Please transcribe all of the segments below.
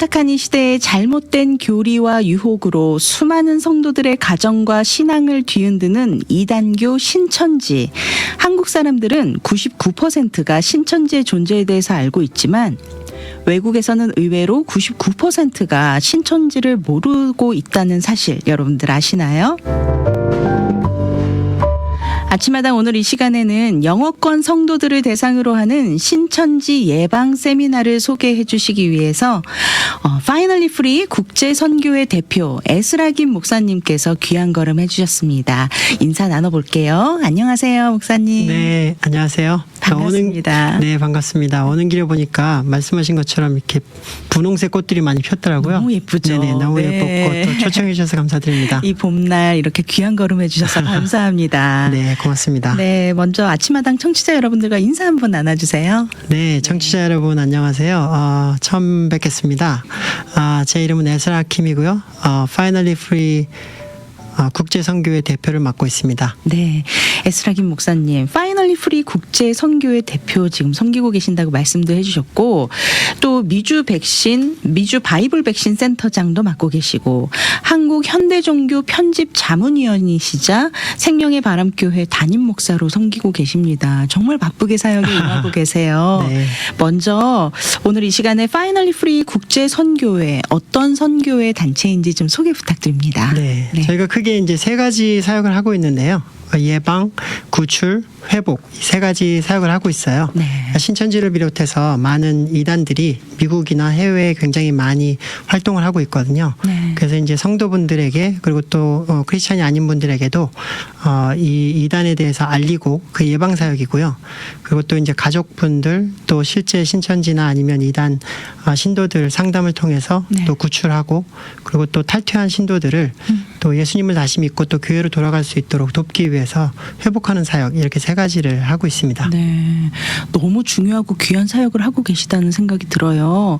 혼탁한 이 시대에 잘못된 교리와 유혹으로 수많은 성도들의 가정과 신앙을 뒤흔드는 이단교 신천지. 한국 사람들은 99%가 신천지의 존재에 대해서 알고 있지만 외국에서는 의외로 99%가 신천지를 모르고 있다는 사실 여러분들 아시나요? 아침마당 오늘 이 시간에는 영어권 성도들을 대상으로 하는 신천지 예방 세미나를 소개해 주시기 위해서 Finally Free 국제선교회 대표 에스라 김 목사님께서 귀한 걸음 해주셨습니다. 인사 나눠볼게요. 안녕하세요, 목사님. 네, 안녕하세요. 반갑습니다. 네, 반갑습니다. 오는 길에 보니까 말씀하신 것처럼 이렇게 분홍색 꽃들이 많이 폈더라고요. 너무 예쁘죠. 네네, 너무 예뻤고 또 초청해 주셔서 감사드립니다. 이 봄날 이렇게 귀한 걸음 해주셔서 감사합니다. 네, 고맙습니다. 네, 먼저 아침마당 청취자 여러분들과 인사 한번 나눠주세요. 네, 청취자 여러분 안녕하세요. 처음 뵙겠습니다. 제 이름은 에스라 킴이고요. Finally Free 국제선교회 대표를 맡고 있습니다. 네, 에스라 김 목사님, 파이널리 프리 국제 선교회 대표 지금 섬기고 계신다고 말씀도 해주셨고, 또 미주 바이블 백신 센터장도 맡고 계시고, 한국 현대종교 편집 자문위원이시자 생명의 바람교회 담임 목사로 섬기고 계십니다. 정말 바쁘게 사역에 임하고 계세요. 네. 먼저 오늘 이 시간에 파이널리 프리 국제 선교회 어떤 선교회 단체인지 좀 소개 부탁드립니다. 네, 저희가 크게 이제 세 가지 사역을 하고 있는데요. 예방, 구출, 회복 이 세 가지 사역을 하고 있어요. 네. 신천지를 비롯해서 많은 이단들이 미국이나 해외에 굉장히 많이 활동을 하고 있거든요. 네. 그래서 이제 성도분들에게 그리고 또 크리스찬이 아닌 분들에게도 이 이단에 대해서 알리고 그 예방 사역이고요. 그리고 또 이제 가족분들 또 실제 신천지나 아니면 이단 신도들 상담을 통해서 네. 또 구출하고 그리고 또 탈퇴한 신도들을 또 예수님을 다시 믿고 또 교회로 돌아갈 수 있도록 돕기 위해서 회복하는 사역 이렇게 세 가지를 하고 있습니다. 네, 너무 중요하고 귀한 사역을 하고 계시다는 생각이 들어요.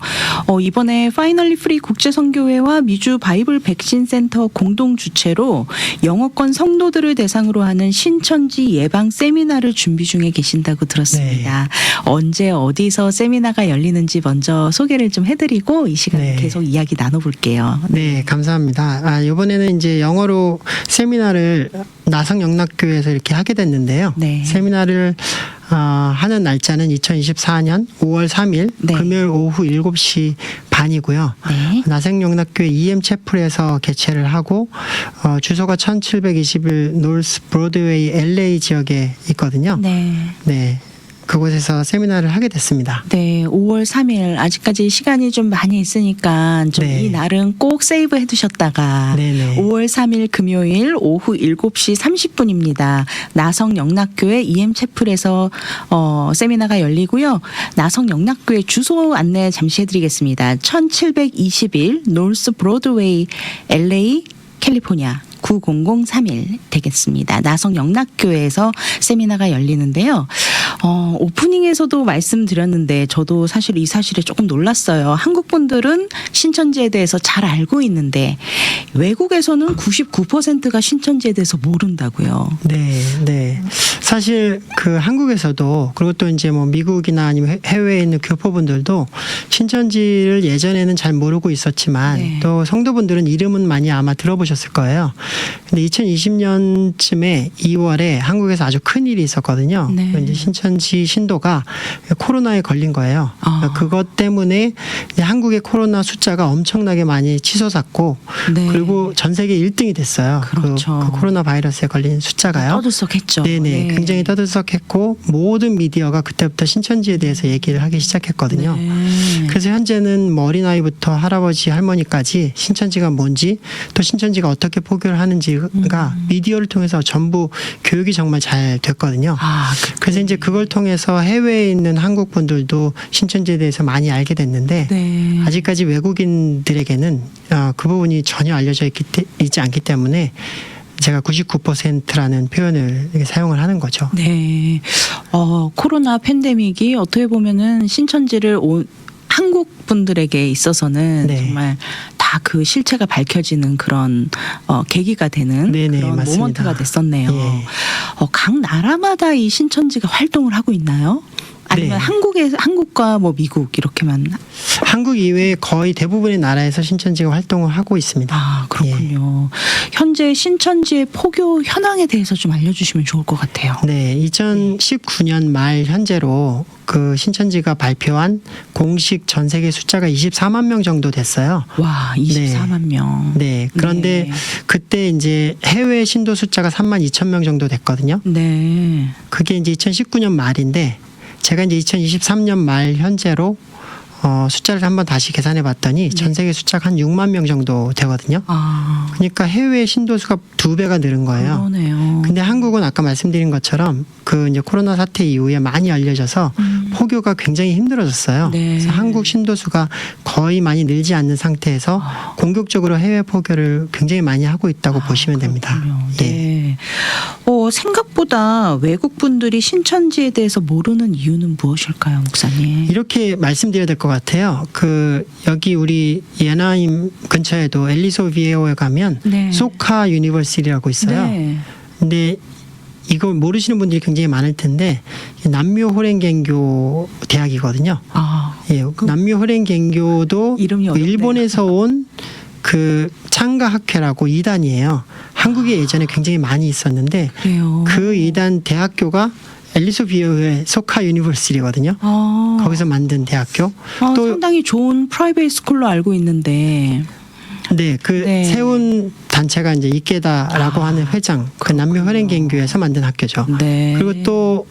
이번에 파이널리 프리 국제선교회와 미주 바이블 백신 센터 공동 주최로 영어권 성도들을 대상으로 하는 신천지 예방 세미나를 준비 중에 계신다고 들었습니다. 네. 언제 어디서 세미나가 열리는지 먼저 소개를 좀 해드리고 이 시간에 네. 계속 이야기 나눠볼게요. 네, 감사합니다. 이번에는 이제 영어로 세미나를 나성영락교회에서 이렇게 하게 됐는데요. 네. 세미나를 하는 날짜는 2024년 5월 3일 네. 금요일 오후 7시 반이고요. 네. 나성영락교회 EM채플에서 개최를 하고 주소가 1721 노스 브로드웨이 LA 지역에 있거든요. 네. 네. 그곳에서 세미나를 하게 됐습니다. 네, 5월 3일 아직까지 시간이 좀 많이 있으니까 좀 네. 이 날은 꼭 세이브 해두셨다가 네네. 5월 3일 금요일 오후 7시 30분입니다. 나성영락교회 EM채플에서 세미나가 열리고요. 나성영락교회 주소 안내 잠시 해드리겠습니다. 1721 노스 브로드웨이 LA 캘리포니아 90031 되겠습니다. 나성영락교회에서 세미나가 열리는데요. 오프닝에서도 말씀드렸는데 저도 사실 이 사실에 조금 놀랐어요. 한국 분들은 신천지에 대해서 잘 알고 있는데 외국에서는 99%가 신천지에 대해서 모른다고요. 네, 네. 사실 그 한국에서도 그리고 또 이제 뭐 미국이나 아니면 해외에 있는 교포분들도 신천지를 예전에는 잘 모르고 있었지만 네. 또 성도분들은 이름은 많이 아마 들어보셨을 거예요. 근데 2020년쯤에 2월에 한국에서 아주 큰 일이 있었거든요. 네. 이제 신천지 신도가 코로나에 걸린 거예요. 그것 때문에 이제 한국의 코로나 숫자가 엄청나게 많이 치솟았고 네. 그리고 전 세계 1등이 됐어요. 그렇죠. 그 코로나 바이러스에 걸린 숫자가요. 떠들썩했죠. 네네. 네. 굉장히 떠들썩했고 모든 미디어가 그때부터 신천지에 대해서 얘기를 하기 시작했거든요. 네. 그래서 현재는 뭐 어린아이부터 할아버지 할머니까지 신천지가 뭔지 또 신천지가 어떻게 포교를 하는지가 미디어를 통해서 전부 교육이 정말 잘 됐거든요. 그래서 이제 그걸 통해서 해외에 있는 한국 분들도 신천지에 대해서 많이 알게 됐는데 네. 아직까지 외국인들에게는 그 부분이 전혀 알려져 있지 않기 때문에 제가 99%라는 표현을 사용을 하는 거죠. 네. 코로나 팬데믹이 어떻게 보면은 신천지를 한국 분들에게 있어서는 네. 정말 다 그 실체가 밝혀지는 그런 계기가 되는 네네, 그런 맞습니다. 모먼트가 됐었네요. 예. 각 나라마다 이 신천지가 활동을 하고 있나요? 아니면 네. 한국과 뭐 미국 이렇게만 한국 이외에 거의 대부분의 나라에서 신천지가 활동을 하고 있습니다. 아, 그렇군요. 현재 신천지의 포교 현황에 대해서 좀 알려주시면 좋을 것 같아요. 네, 2019년 말 현재로 그 신천지가 발표한 공식 전 세계 숫자가 24만 명 정도 됐어요. 와, 24만 명. 네, 그런데 네. 그때 이제 해외 신도 숫자가 3만 2천 명 정도 됐거든요. 네. 그게 이제 2019년 말인데 제가 이제 2023년 말 현재로 숫자를 한번 다시 계산해 봤더니 전 세계 숫자가 한 6만 명 정도 되거든요. 아, 그러니까 해외 신도수가 2배가 늘은 거예요. 그러네요. 근데 한국은 아까 말씀드린 것처럼 그 이제 코로나 사태 이후에 많이 알려져서 포교가 굉장히 힘들어졌어요. 네. 그래서 한국 신도수가 거의 많이 늘지 않는 상태에서 공격적으로 해외 포교를 굉장히 많이 하고 있다고 보시면 됩니다. 그렇군요. 예. 네. 생각보다 외국 분들이 신천지에 대해서 모르는 이유는 무엇일까요, 목사님? 이렇게 말씀드려야 될 것 같아요. 그 여기 우리 예나임 근처에도 엘리소 비에오에 가면 네. 소카 유니버시티라고 있어요. 네. 근데 이거 모르시는 분들이 굉장히 많을 텐데 남묘 호랭갱교 대학이거든요. 아, 예, 남묘 호랭갱교도 이름이 어렵네요. 일본에서 온 그 창가학회라고 이단이에요. 한국에 예전에 굉장히 많이 있었는데 그래요. 그 이단 대학교가 엘리소 비에오의 소카 유니버시티거든요. 아, 거기서 만든 대학교. 또 상당히 좋은 프라이베이트 스쿨로 알고 있는데. 네, 그 네. 세운 단체가 이제 이케다라고 하는 회장, 그 남미 호랭갱교에서 만든 학교죠. 네. 그리고 또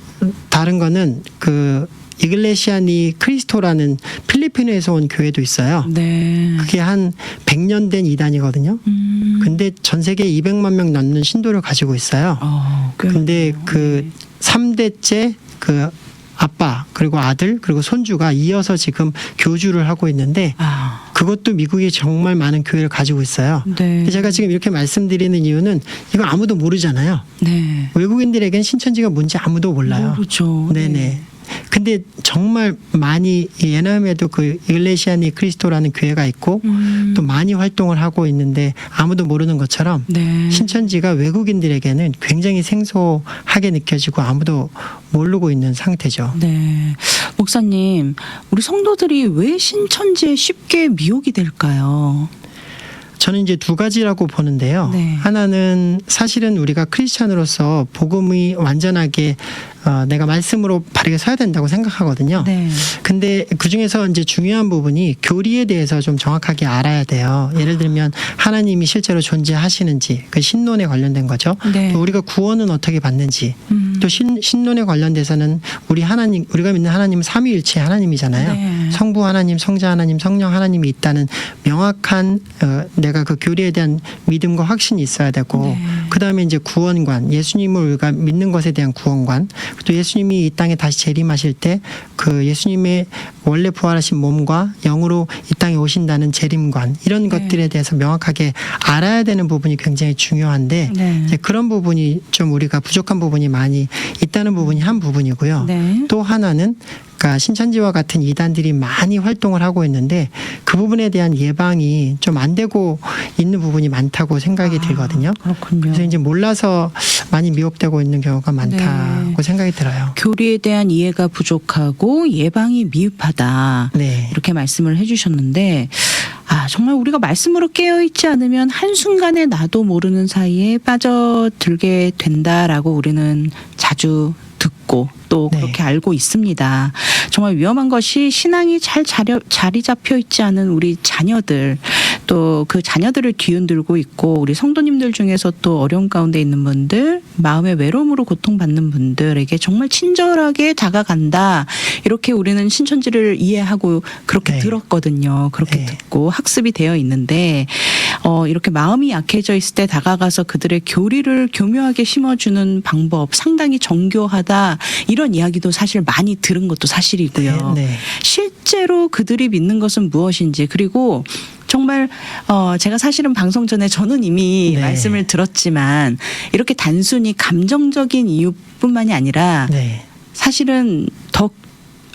다른 거는 그 이글레시아니 크리스토라는 필리핀에서 온 교회도 있어요. 네. 그게 한 100년 된 이단이거든요. 근데 전 세계에 200만 명 넘는 신도를 가지고 있어요. 근데 그 3대째 그 아빠 그리고 아들 그리고 손주가 이어서 지금 교주를 하고 있는데 그것도 미국에 정말 많은 교회를 가지고 있어요. 네. 근데 제가 지금 이렇게 말씀드리는 이유는 이거 아무도 모르잖아요. 네. 외국인들에겐 신천지가 뭔지 아무도 몰라요. 그렇죠. 네네. 근데 정말 많이 예나임에도 그 이글레시아니 크리스토라는 교회가 있고 또 많이 활동을 하고 있는데 아무도 모르는 것처럼 네. 신천지가 외국인들에게는 굉장히 생소하게 느껴지고 아무도 모르고 있는 상태죠. 네. 목사님, 우리 성도들이 왜 신천지에 쉽게 미혹이 될까요? 저는 이제 두 가지라고 보는데요. 네. 하나는 사실은 우리가 크리스찬으로서 복음이 완전하게 내가 말씀으로 바르게 서야 된다고 생각하거든요. 네. 근데 그 중에서 이제 중요한 부분이 교리에 대해서 좀 정확하게 알아야 돼요. 예를 들면 하나님이 실제로 존재하시는지 그 신론에 관련된 거죠. 네. 또 우리가 구원은 어떻게 받는지 또 신론에 관련돼서는 우리가 믿는 하나님은 삼위일체 하나님이잖아요. 네. 성부 하나님, 성자 하나님, 성령 하나님이 있다는 명확한 내가 그 교리에 대한 믿음과 확신이 있어야 되고 네. 그다음에 이제 구원관, 예수님을 우리가 믿는 것에 대한 구원관, 또 예수님이 이 땅에 다시 재림하실 때 그 예수님의 원래 부활하신 몸과 영으로 이 땅에 오신다는 재림관 이런 네. 것들에 대해서 명확하게 알아야 되는 부분이 굉장히 중요한데 네. 이제 그런 부분이 좀 우리가 부족한 부분이 많이 있다는 부분이 한 부분이고요. 네. 또 하나는 그러니까 신천지와 같은 이단들이 많이 활동을 하고 있는데 그 부분에 대한 예방이 좀 안 되고 있는 부분이 많다고 생각이 들거든요. 그렇군요. 그래서 이제 몰라서 많이 미혹되고 있는 경우가 많다고 네. 생각이 들어요. 교리에 대한 이해가 부족하고 예방이 미흡하다. 네. 이렇게 말씀을 해주셨는데, 정말 우리가 말씀으로 깨어있지 않으면 한순간에 나도 모르는 사이에 빠져들게 된다라고 우리는 자주 듣고 또 네. 그렇게 알고 있습니다. 정말 위험한 것이 신앙이 잘 자리 잡혀 있지 않은 우리 자녀들, 또 그 자녀들을 뒤흔들고 있고 우리 성도님들 중에서 또 어려운 가운데 있는 분들, 마음의 외로움으로 고통받는 분들에게 정말 친절하게 다가간다. 이렇게 우리는 신천지를 이해하고 그렇게 네. 들었거든요. 그렇게 네. 듣고 학습이 되어 있는데 이렇게 마음이 약해져 있을 때 다가가서 그들의 교리를 교묘하게 심어주는 방법 상당히 정교하다. 이런 이야기도 사실 많이 들은 것도 사실이고요. 네. 실제로 그들이 믿는 것은 무엇인지, 그리고 정말 제가 사실은 방송 전에 저는 이미 네. 말씀을 들었지만 이렇게 단순히 감정적인 이유뿐만이 아니라 네. 사실은 더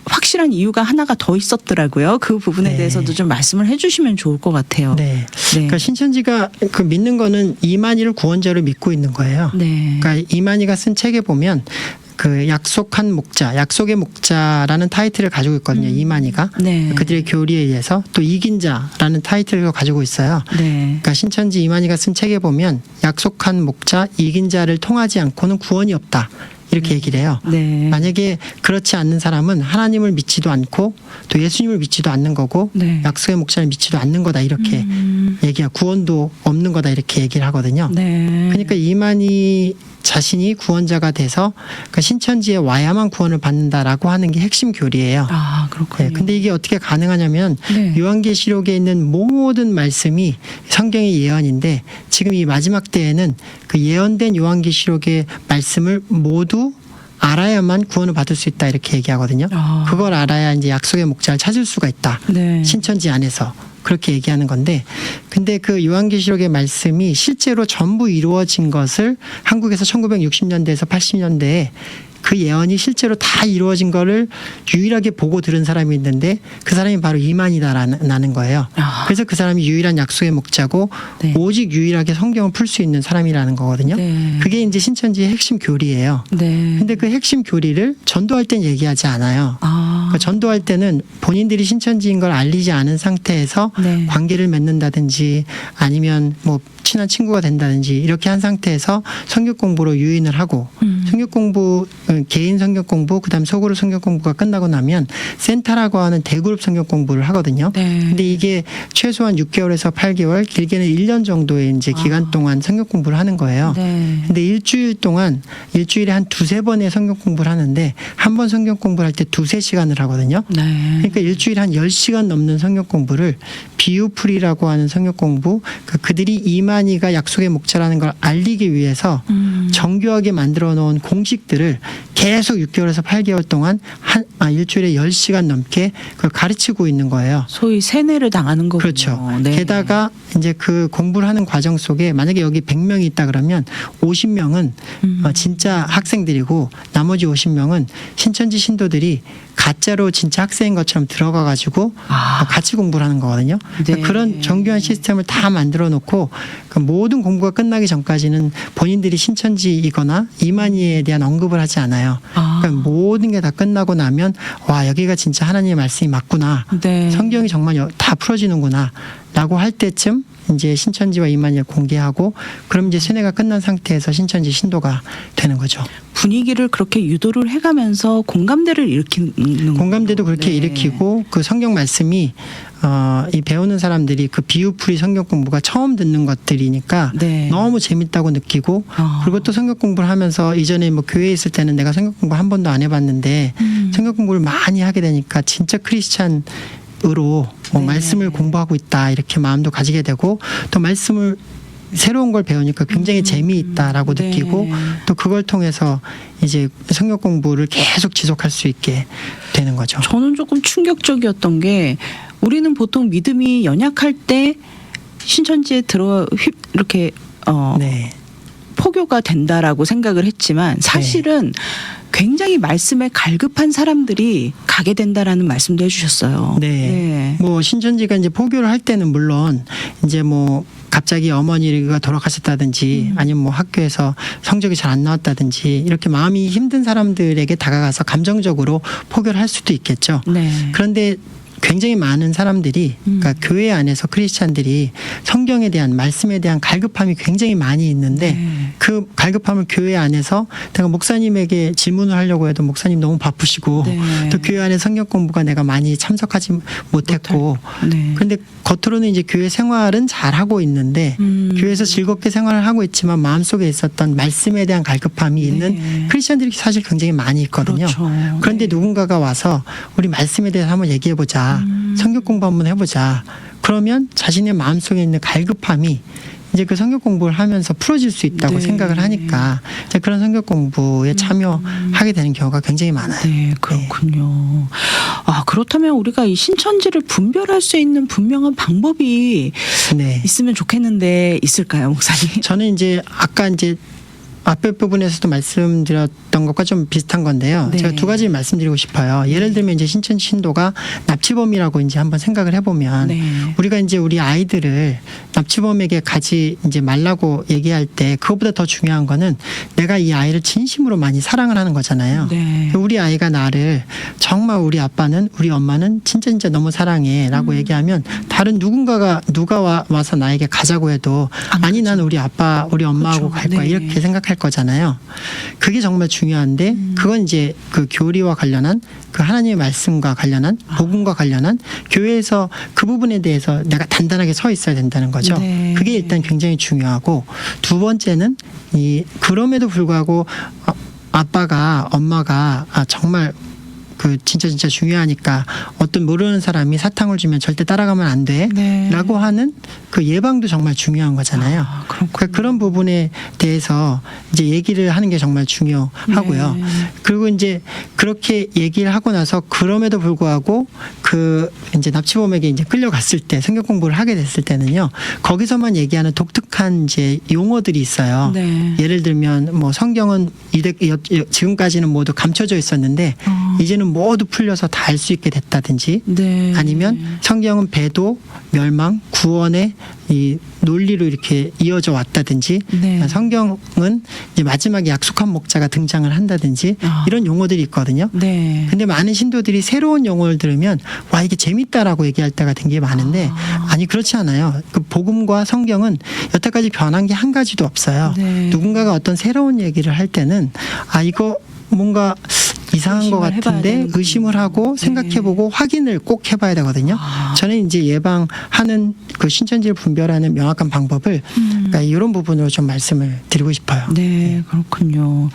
확실한 이유가 하나가 더 있었더라고요. 그 부분에 네. 대해서도 좀 말씀을 해주시면 좋을 것 같아요. 네. 그러니까 신천지가 그 믿는 거는 이만희를 구원자로 믿고 있는 거예요. 네. 그러니까 이만희가 쓴 책에 보면 그 약속한 목자, 약속의 목자라는 타이틀을 가지고 있거든요. 이만희가. 네. 그들의 교리에 의해서 또 이긴 자라는 타이틀을 가지고 있어요. 네. 그러니까 신천지 이만희가 쓴 책에 보면 약속한 목자, 이긴 자를 통하지 않고는 구원이 없다. 이렇게 얘기를 해요. 네. 만약에 그렇지 않는 사람은 하나님을 믿지도 않고 또 예수님을 믿지도 않는 거고 네. 약속의 목자를 믿지도 않는 거다 이렇게 얘기하고 구원도 없는 거다 이렇게 얘기를 하거든요. 네. 그러니까 이만희 자신이 구원자가 돼서 그 신천지에 와야만 구원을 받는다라고 하는 게 핵심 교리예요. 아, 그렇군요. 네, 근데 이게 어떻게 가능하냐면 네. 요한계시록에 있는 모든 말씀이 성경의 예언인데 지금 이 마지막 때에는 그 예언된 요한계시록의 말씀을 모두 알아야만 구원을 받을 수 있다 이렇게 얘기하거든요. 아. 그걸 알아야 이제 약속의 목자를 찾을 수가 있다. 네. 신천지 안에서. 그렇게 얘기하는 건데 근데 그 요한계시록의 말씀이 실제로 전부 이루어진 것을 한국에서 1960년대에서 80년대에 그 예언이 실제로 다 이루어진 거를 유일하게 보고 들은 사람이 있는데 그 사람이 바로 이만희다라는 거예요. 아. 그래서 그 사람이 유일한 약속의 목자고 네. 오직 유일하게 성경을 풀 수 있는 사람이라는 거거든요. 네. 그게 이제 신천지의 핵심 교리예요. 네. 근데 그 핵심 교리를 전도할 땐 얘기하지 않아요. 아. 그러니까 전도할 때는 본인들이 신천지인 걸 알리지 않은 상태에서 네. 관계를 맺는다든지 아니면 뭐 친한 친구가 된다든지 이렇게 한 상태에서 성경 공부로 유인을 하고 성경 공부 개인 성경 공부 그다음 소그룹 성경 공부가 끝나고 나면 센터라고 하는 대그룹 성경 공부를 하거든요. 네. 근데 이게 최소한 6개월에서 8개월 길게는 1년 정도의 이제 기간 동안 성경 공부를 하는 거예요. 네. 근데 일주일 동안 일주일에 한 두세 번의 성경 공부를 하는데 한 번 성경 공부를 할 때 두세 시간을 하거든요. 네. 그러니까 일주일에 한 10시간 넘는 성경 공부를 비유풀이라고 하는 성경 공부 그들이 이만희가 약속의 목자라는 걸 알리기 위해서 정교하게 만들어 놓은 공식들을 계속 6개월에서 8개월 동안 일주일에 10시간 넘게 그걸 가르치고 있는 거예요. 소위 세뇌를 당하는 거군요. 그렇죠. 네. 게다가 이제 그 공부를 하는 과정 속에 만약에 여기 100명이 있다 그러면 50명은 진짜 학생들이고 나머지 50명은 신천지 신도들이 가짜로 진짜 학생인 것처럼 들어가 가지고 같이 공부를 하는 거거든요. 그러니까 네. 그런 정교한 시스템을 다 만들어 놓고 그 모든 공부가 끝나기 전까지는 본인들이 신천지이거나 이만희에 대한 언급을 하지 않아요. 그러니까 모든 게 다 끝나고 나면 와 여기가 진짜 하나님의 말씀이 맞구나. 네. 성경이 정말 다 풀어지는구나 라고 할 때쯤 이제 신천지와 이만희를 공개하고 그럼 이제 세뇌가 끝난 상태에서 신천지 신도가 되는 거죠. 분위기를 그렇게 유도를 해가면서 공감대를 일으키는 공감대도 거군요. 그렇게 네. 일으키고 그 성경 말씀이 이 배우는 사람들이 그 비유풀이 성경 공부가 처음 듣는 것들이니까 네. 너무 재밌다고 느끼고 그리고 또 성경 공부를 하면서 이전에 뭐 교회에 있을 때는 내가 성경 공부 한 번도 안 해봤는데 성경 공부를 많이 하게 되니까 진짜 크리스찬으로 네. 말씀을 공부하고 있다 이렇게 마음도 가지게 되고 또 말씀을 새로운 걸 배우니까 굉장히 재미있다라고 네. 느끼고 또 그걸 통해서 이제 성경 공부를 계속 지속할 수 있게 되는 거죠. 저는 조금 충격적이었던 게 우리는 보통 믿음이 연약할 때 신천지에 이렇게 네. 포교가 된다라고 생각을 했지만 사실은 굉장히 말씀에 갈급한 사람들이 가게 된다라는 말씀도 해주셨어요. 네. 뭐 신천지가 이제 포교를 할 때는 물론 이제 뭐 갑자기 어머니가 돌아가셨다든지 아니면 뭐 학교에서 성적이 잘 안 나왔다든지 이렇게 마음이 힘든 사람들에게 다가가서 감정적으로 포교를 할 수도 있겠죠. 네. 그런데 굉장히 많은 사람들이 그러니까 교회 안에서 크리스찬들이 성경에 대한 말씀에 대한 갈급함이 굉장히 많이 있는데 네. 그 갈급함을 교회 안에서 내가 목사님에게 질문을 하려고 해도 목사님 너무 바쁘시고 네. 또 교회 안에 성경 공부가 내가 많이 참석하지 못했고 네. 그런데 겉으로는 이제 교회 생활은 잘 하고 있는데 교회에서 즐겁게 생활을 하고 있지만 마음속에 있었던 말씀에 대한 갈급함이 있는 크리스찬들이 사실 굉장히 많이 있거든요. 그렇죠. 그런데 누군가가 와서 우리 말씀에 대해서 한번 얘기해 보자. 성경 공부 한번 해보자. 그러면 자신의 마음속에 있는 갈급함이 이제 그 성경 공부를 하면서 풀어질 수 있다고 네. 생각을 하니까 이제 그런 성경 공부에 참여하게 되는 경우가 굉장히 많아요. 네, 그렇군요. 그렇다면 우리가 이 신천지를 분별할 수 있는 분명한 방법이 네. 있으면 좋겠는데 있을까요, 목사님? 저는 이제 아까 이제 앞에 부분에서도 말씀드렸던 것과 좀 비슷한 건데요. 네. 제가 두 가지 말씀드리고 싶어요. 예를 들면 이제 신천지 신도가 납치범이라고 이제 한번 생각을 해보면 네. 우리가 이제 우리 아이들을 납치범에게 가지 이제 말라고 얘기할 때 그것보다 더 중요한 거는 내가 이 아이를 진심으로 많이 사랑을 하는 거잖아요. 네. 우리 아이가 나를 정말 우리 아빠는 우리 엄마는 진짜 너무 사랑해라고 얘기하면 다른 누가 와서 나에게 가자고 해도 아니 난 우리 아빠 우리 엄마하고 그렇죠. 갈 거야 네. 이렇게 생각할 거잖아요. 그게 정말 중요한데 그건 이제 그 교리와 관련한 그 하나님의 말씀과 관련한 복음과 관련한 교회에서 그 부분에 대해서 내가 단단하게 서 있어야 된다는 거죠. 네. 그게 일단 굉장히 중요하고 두 번째는 그럼에도 불구하고 아빠가 엄마가 정말 그 진짜 중요하니까 어떤 모르는 사람이 사탕을 주면 절대 따라가면 안 돼. 네. 라고 하는 그 예방도 정말 중요한 거잖아요. 그러니까 그런 부분에 대해서 이제 얘기를 하는 게 정말 중요하고요. 네. 그리고 이제 그렇게 얘기를 하고 나서 그럼에도 불구하고 그 이제 납치범에게 이제 끌려갔을 때 성경 공부를 하게 됐을 때는요. 거기서만 얘기하는 독특한 이제 용어들이 있어요. 네. 예를 들면 뭐 성경은 지금까지는 모두 감춰져 있었는데 이제는 모두 풀려서 다 알 수 있게 됐다든지 네. 아니면 성경은 배도 멸망 구원의 이 논리로 이렇게 이어져 왔다든지 네. 성경은 이제 마지막에 약속한 목자가 등장을 한다든지 이런 용어들이 있거든요. 네. 근데 많은 신도들이 새로운 용어를 들으면 와 이게 재밌다라고 얘기할 때가 되게 많은데 아니 그렇지 않아요. 그 복음과 성경은 여태까지 변한 게 한 가지도 없어요. 네. 누군가가 어떤 새로운 얘기를 할 때는 이거 뭔가 이상한 것 같은데 의심을 하고 생각해보고 확인을 꼭 해봐야 되거든요. 저는 이제 예방하는 그 신천지를 분별하는 명확한 방법을 그러니까 이런 부분으로 좀 말씀을 드리고 싶어요. 네, 그렇군요.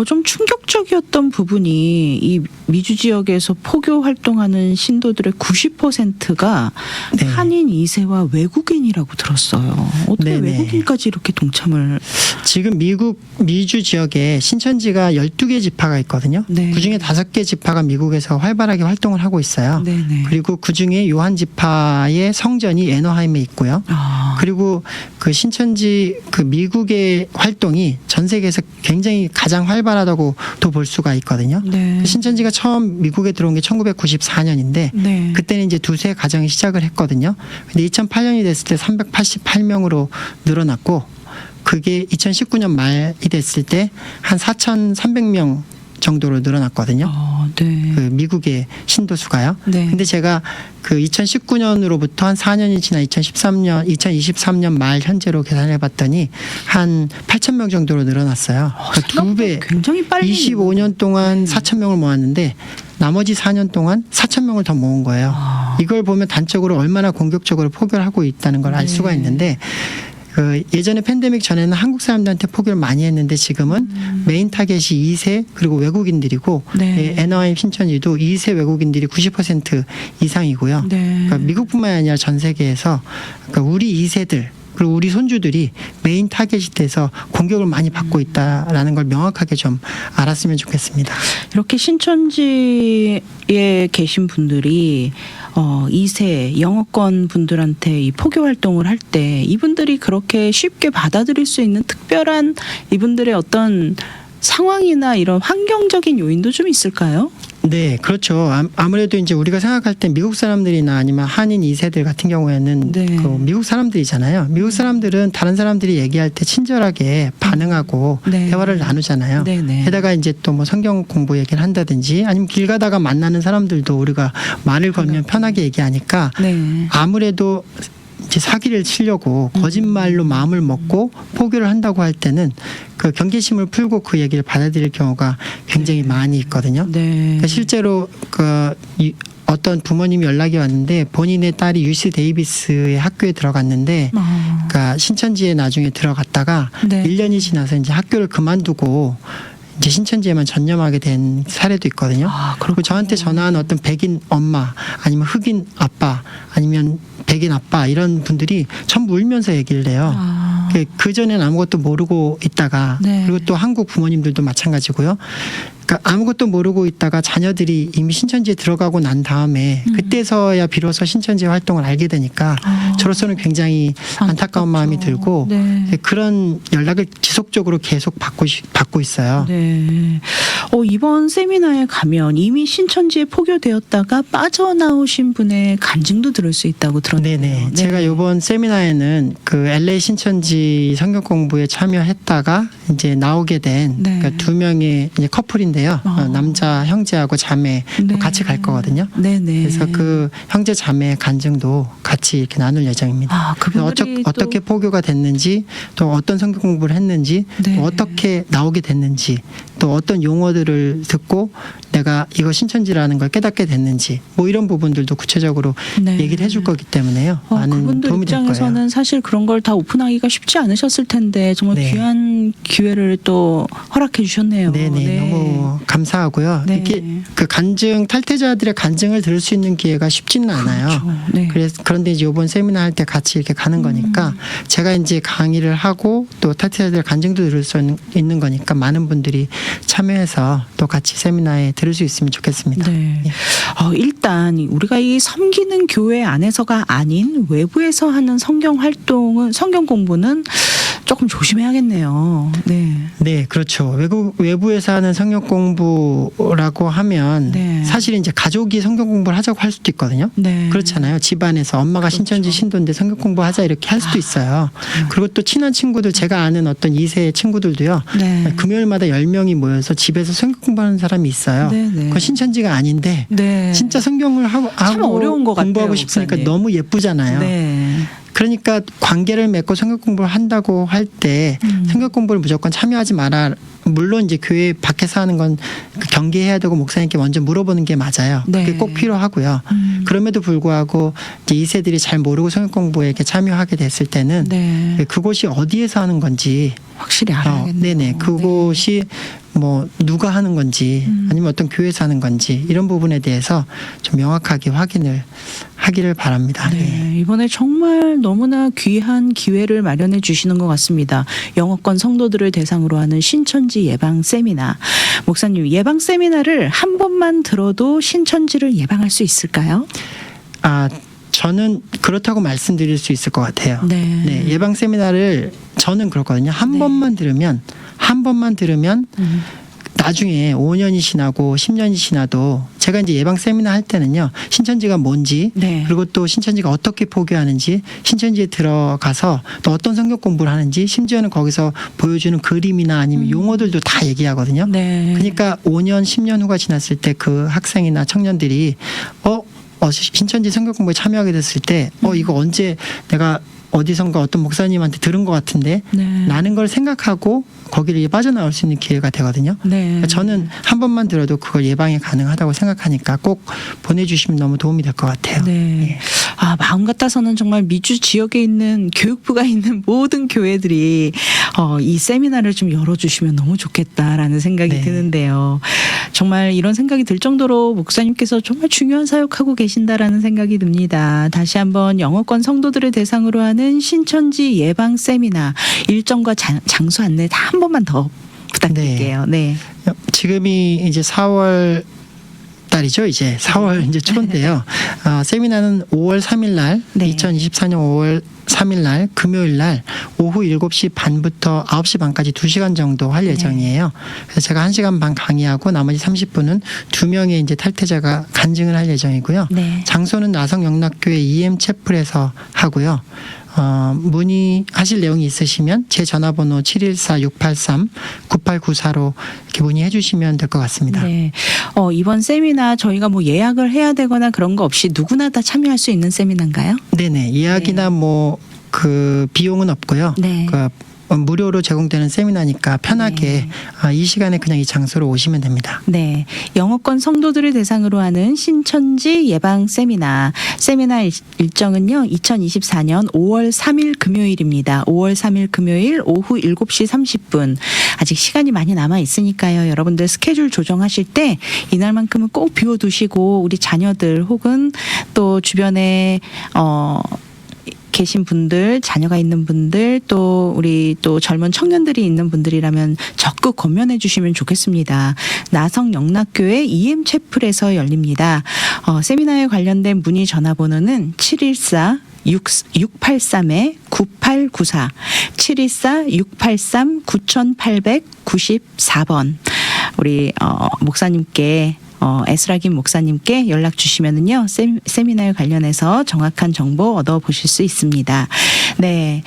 좀 충격적이었던 부분이 이 미주 지역에서 포교 활동하는 신도들의 90%가 네. 한인 2세와 외국인이라고 들었어요. 어떻게 네네. 외국인까지 이렇게 동참을? 지금 미주 지역에 신천지가 12개 지파가 있거든요. 네. 그중에 5개 지파가 미국에서 활발하게 활동을 하고 있어요. 네네. 그리고 그중에 요한 지파의 성전이 애너하임에 있고요. 그리고 그 신천지 그 미국의 활동이 전 세계에서 굉장히 가장 활발하다고 또 볼 수가 있거든요. 네. 신천지가 처음 미국에 들어온 게 1994년인데 네. 그때는 이제 두세 가정이 시작을 했거든요. 근데 2008년이 됐을 때 388명으로 늘어났고 그게 2019년 말이 됐을 때 한 4,300명 정도로 늘어났거든요. 네. 그 미국의 신도 수가요. 네. 근데 제가 그 2019년으로부터 한 4년이 지나 2023년 말 현재로 계산해 봤더니 한 8,000명 정도로 늘어났어요. 그러니까 2배. 굉장히 빨리. 25년 동안 4,000명을 모았는데 나머지 4년 동안 4,000명을 더 모은 거예요. 이걸 보면 단적으로 얼마나 공격적으로 포교를 하고 있다는 걸 알 수가 있는데 그 예전에 팬데믹 전에는 한국 사람들한테 포교를 많이 했는데 지금은 메인 타겟이 2세 그리고 외국인들이고 네. 애너하임 신천지도 2세 외국인들이 90% 이상이고요. 네. 그러니까 미국뿐만 아니라 전 세계에서 그러니까 우리 2세들 그리고 우리 손주들이 메인 타겟이 돼서 공격을 많이 받고 있다라는 걸 명확하게 좀 알았으면 좋겠습니다. 이렇게 신천지에 계신 분들이 2세 영어권 분들한테 이 포교 활동을 할 때 이분들이 그렇게 쉽게 받아들일 수 있는 특별한 이분들의 어떤 상황이나 이런 환경적인 요인도 좀 있을까요? 네, 그렇죠. 아무래도 이제 우리가 생각할 때 미국 사람들이나 아니면 한인 2세들 같은 경우에는 네. 그 미국 사람들이잖아요. 미국 사람들은 다른 사람들이 얘기할 때 친절하게 반응하고 네. 대화를 나누잖아요. 네네. 게다가 이제 또 뭐 성경 공부 얘기를 한다든지 아니면 길 가다가 만나는 사람들도 우리가 말을 걸면 편하게 얘기하니까 네. 아무래도 이제 사기를 치려고 거짓말로 마음을 먹고 포교를 한다고 할 때는 그 경계심을 풀고 그 얘기를 받아들일 경우가 굉장히 많이 있거든요. 네. 그러니까 실제로 어떤 부모님이 연락이 왔는데 본인의 딸이 UC 데이비스의 학교에 들어갔는데 그러니까 신천지에 나중에 들어갔다가 네. 1년이 지나서 이제 학교를 그만두고 이제 신천지에만 전념하게 된 사례도 있거든요. 그리고 저한테 전화한 어떤 백인 엄마 아니면 흑인 아빠 아니면 백인 아빠 이런 분들이 전부 울면서 얘기를 해요. 그전에는 아무것도 모르고 있다가 네. 그리고 또 한국 부모님들도 마찬가지고요. 그러니까 아무것도 모르고 있다가 자녀들이 이미 신천지에 들어가고 난 다음에 그때서야 비로소 신천지 활동을 알게 되니까 저로서는 굉장히 안타까운 마음이 들고 네. 그런 연락을 지속적으로 계속 받고 있어요. 네. 이번 세미나에 가면 이미 신천지에 포교되었다가 빠져나오신 분의 간증도 들을 수 있다고 들었는데요. 네네. 네. 제가 이번 세미나에는 그 LA 신천지 성경 공부에 참여했다가 이제 나오게 된 네. 그러니까 두 명의 이제 커플인데요. 남자 형제하고 자매 네. 같이 갈 거거든요. 네네. 그래서 그 형제 자매 간증도 같이 이렇게 나눌 예정입니다. 그래서 그분들이 어떻게 포교가 됐는지, 또 어떤 성경 공부를 했는지, 네. 또 어떻게 나오게 됐는지, 또 어떤 용어들을 듣고 내가 이거 신천지라는 걸 깨닫게 됐는지, 뭐 이런 부분들도 구체적으로 네. 얘기를 해줄 거기 때문에요. 많은 그분들 도움이 될 거예요. 입장에서는 사실 그런 걸 다 오픈하기가 쉽지 않으셨을 텐데 정말 네. 귀한 기회를 또 허락해 주셨네요. 네네. 네. 너무 감사하고요. 네. 이렇게 그 간증, 탈퇴자들의 간증을 들을 수 있는 기회가 쉽지는 않아요. 그렇죠. 네. 그런데 이제 이번 세미나 할 때 같이 이렇게 가는 거니까 제가 이제 강의를 하고 또 탈퇴자들의 간증도 들을 수 있는 거니까 많은 분들이 참여해서 또 같이 세미나에 들을 수 있으면 좋겠습니다. 네. 예. 일단 우리가 이 섬기는 교회 안에서가 아닌 외부에서 하는 성경 활동은 성경 공부는 조금 조심해야겠네요. 네. 네, 그렇죠. 외부에서 하는 성경 공부라고 하면 네. 사실 이제 가족이 성경 공부를 하자고 할 수도 있거든요. 네. 그렇잖아요. 집안에서 엄마가 그렇죠. 신천지 신도인데 성경 공부하자 이렇게 할 수도 있어요. 그리고 또 친한 친구들, 제가 아는 어떤 2세 친구들도요. 네. 금요일마다 10명이 모여서 집에서 성경 공부하는 사람이 있어요. 네, 네. 그건 신천지가 아닌데 네. 진짜 성경을 참 하고 어려운 것 같아요, 공부하고 싶으니까 목사님. 너무 예쁘잖아요. 네. 그러니까 관계를 맺고 성경 공부를 한다고 할 때 성경 공부를 무조건 참여하지 마라. 물론 이제 교회 밖에서 하는 건 경계해야 되고 목사님께 먼저 물어보는 게 맞아요. 네. 그게 꼭 필요하고요. 그럼에도 불구하고 이제 2세들이 잘 모르고 성경 공부에 이렇게 참여하게 됐을 때는 네. 그곳이 어디에서 하는 건지 확실히 알아야겠네요. 네네. 그곳이 뭐 누가 하는 건지 아니면 어떤 교회에서 하는 건지 이런 부분에 대해서 좀 명확하게 확인을 하기를 바랍니다. 네, 이번에 정말 너무나 귀한 기회를 마련해 주시는 것 같습니다. 영어권 성도들을 대상으로 하는 신천지 예방 세미나. 목사님, 예방 세미나를 한 번만 들어도 신천지를 예방할 수 있을까요? 저는 그렇다고 말씀드릴 수 있을 것 같아요. 네. 네, 예방 세미나를 저는 그렇거든요. 한 네. 번만 들으면 나중에 5년이 지나고 10년이 지나도 제가 이제 예방 세미나 할 때는요. 신천지가 뭔지 네. 그리고 또 신천지가 어떻게 포교하는지 신천지에 들어가서 또 어떤 성경 공부를 하는지 심지어는 거기서 보여주는 그림이나 아니면 용어들도 다 얘기하거든요. 네. 그러니까 5년, 10년 후가 지났을 때 그 학생이나 청년들이 신천지 성경 공부에 참여하게 됐을 때 이거 언제 내가 어디선가 어떤 목사님한테 들은 것 같은데 네. 라는 걸 생각하고 거기를 빠져나올 수 있는 기회가 되거든요. 네. 그러니까 저는 한 번만 들어도 그걸 예방이 가능하다고 생각하니까 꼭 보내주시면 너무 도움이 될 것 같아요. 네. 마음 같아서는 정말 미주 지역에 있는 교육부가 있는 모든 교회들이 이 세미나를 좀 열어주시면 너무 좋겠다라는 생각이 네. 드는데요. 정말 이런 생각이 들 정도로 목사님께서 정말 중요한 사역하고 계신다라는 생각이 듭니다. 다시 한번 영어권 성도들을 대상으로 하는 신천지 예방 세미나 일정과 장소 안내 다 한 번만 더 부탁드릴게요. 네. 지금이 이제 4월 달이죠. 이제 4월 이제 초인데요. 세미나는 5월 3일 날, 네. 2024년 5월 3일 날 금요일 날 오후 7시 반부터 9시 반까지 2시간 정도 할 예정이에요. 그래서 제가 1시간 반 강의하고 나머지 30분은 2명의 이제 탈퇴자가 간증을 할 예정이고요. 네. 장소는 나성영락교회 EM 채플에서 하고요. 문의하실 내용이 있으시면 제 전화번호 714-683-9894로 이렇게 문의해 주시면 될 것 같습니다. 네. 이번 세미나 저희가 뭐 예약을 해야 되거나 그런 거 없이 누구나 다 참여할 수 있는 세미나인가요? 네네. 예약이나 뭐 그 비용은 없고요. 네. 무료로 제공되는 세미나니까 편하게 이 시간에 그냥 이 장소로 오시면 됩니다. 네. 영어권 성도들을 대상으로 하는 신천지 예방 세미나. 세미나 일정은요. 2024년 5월 3일 금요일입니다. 5월 3일 금요일 오후 7시 30분. 아직 시간이 많이 남아 있으니까요. 여러분들 스케줄 조정하실 때 이날만큼은 꼭 비워두시고 우리 자녀들 혹은 또 주변에 계신 분들, 자녀가 있는 분들, 또 우리 또 젊은 청년들이 있는 분들이라면 적극 권면해 주시면 좋겠습니다. 나성 영락교회 EM 채플에서 열립니다. 세미나에 관련된 문의 전화번호는 714-683-9894, 714-683-9894번. 우리 목사님께 에스라 김 목사님께 연락 주시면은요, 세미나에 관련해서 정확한 정보 얻어보실 수 있습니다. 네.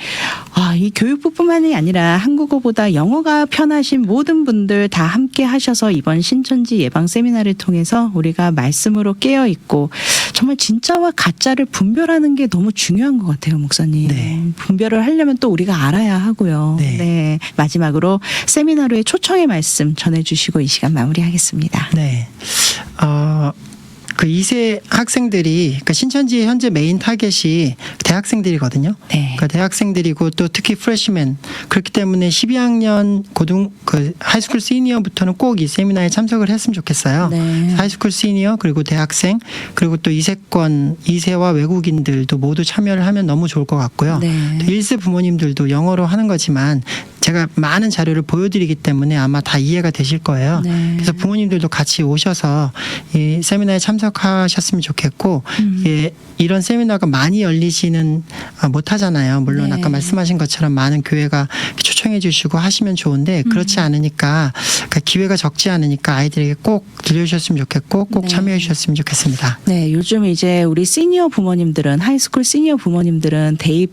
이 교육부뿐만이 아니라 한국어보다 영어가 편하신 모든 분들 다 함께 하셔서 이번 신천지 예방 세미나를 통해서 우리가 말씀으로 깨어 있고 정말 진짜와 가짜를 분별하는 게 너무 중요한 것 같아요, 목사님. 네. 분별을 하려면 또 우리가 알아야 하고요. 네. 네. 마지막으로 세미나로의 초청의 말씀 전해주시고 이 시간 마무리하겠습니다. 네. 그 2세 학생들이, 그러니까 신천지의 현재 메인 타겟이 대학생들이거든요. 네. 그러니까 대학생들이고 또 특히 프레시맨, 그렇기 때문에 12학년 하이스쿨 시니어부터는 꼭 이 세미나에 참석을 했으면 좋겠어요. 네. 하이스쿨 시니어, 그리고 대학생, 그리고 또 2세와 외국인들도 모두 참여를 하면 너무 좋을 것 같고요. 네. 또 1세 부모님들도 영어로 하는 거지만 제가 많은 자료를 보여드리기 때문에 아마 다 이해가 되실 거예요. 네. 그래서 부모님들도 같이 오셔서 이 세미나에 참석하셨으면 좋겠고, 이런 세미나가 많이 열리지는 못하잖아요. 물론 네. 아까 말씀하신 것처럼 많은 교회가 초청해 주시고 하시면 좋은데 그렇지 않으니까, 그러니까 기회가 적지 않으니까 아이들에게 꼭 들려주셨으면 좋겠고 꼭 네. 참여해 주셨으면 좋겠습니다. 네, 요즘 이제 우리 시니어 부모님들은, 하이스쿨 시니어 부모님들은 대입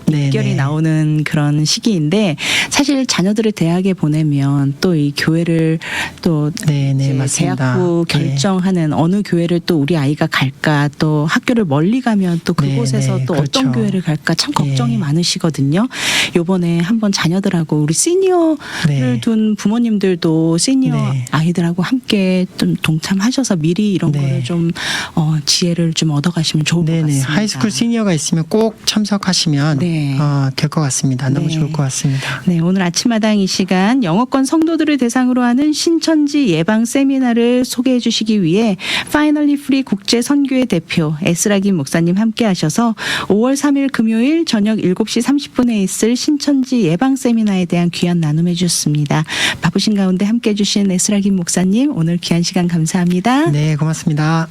입결이 네네. 나오는 그런 시기인데, 사실 자녀들을 대학에 보내면 또 이 교회를 또 네네, 이제 맞습니다. 대학부 네. 결정하는 어느 교회를 또 우리 아이가 갈까, 또 학교를 멀리 가면 또 그곳에서 네네, 또 그렇죠. 어떤 교회를 갈까 참 걱정이 예. 많으시거든요. 요번에 한번 자녀들하고 우리 시니어를 네. 둔 부모님들도 시니어 네. 아이들하고 함께 좀 동참하셔서 미리 이런 네. 거를 좀 지혜를 좀 얻어가시면 좋을 것 네네. 같습니다. 하이스쿨 시니어가 있으면 꼭 참석하시면 네. 될 것 같습니다. 너무 네. 좋을 것 같습니다. 네, 오늘 아침마당 이 시간 영어권 성도들을 대상으로 하는 신천지 예방 세미나를 소개해 주시기 위해 파이널리 프리 국제 선교회 대표 에스라 김 목사님 함께 하셔서 5월 3일 금요일 저녁 7시 30분에 있을 신천지 예방 세미나에 대한 귀한 나눔해 주셨습니다. 바쁘신 가운데 함께 해 주신 에스라 김 목사님, 오늘 귀한 시간 감사합니다. 네, 고맙습니다.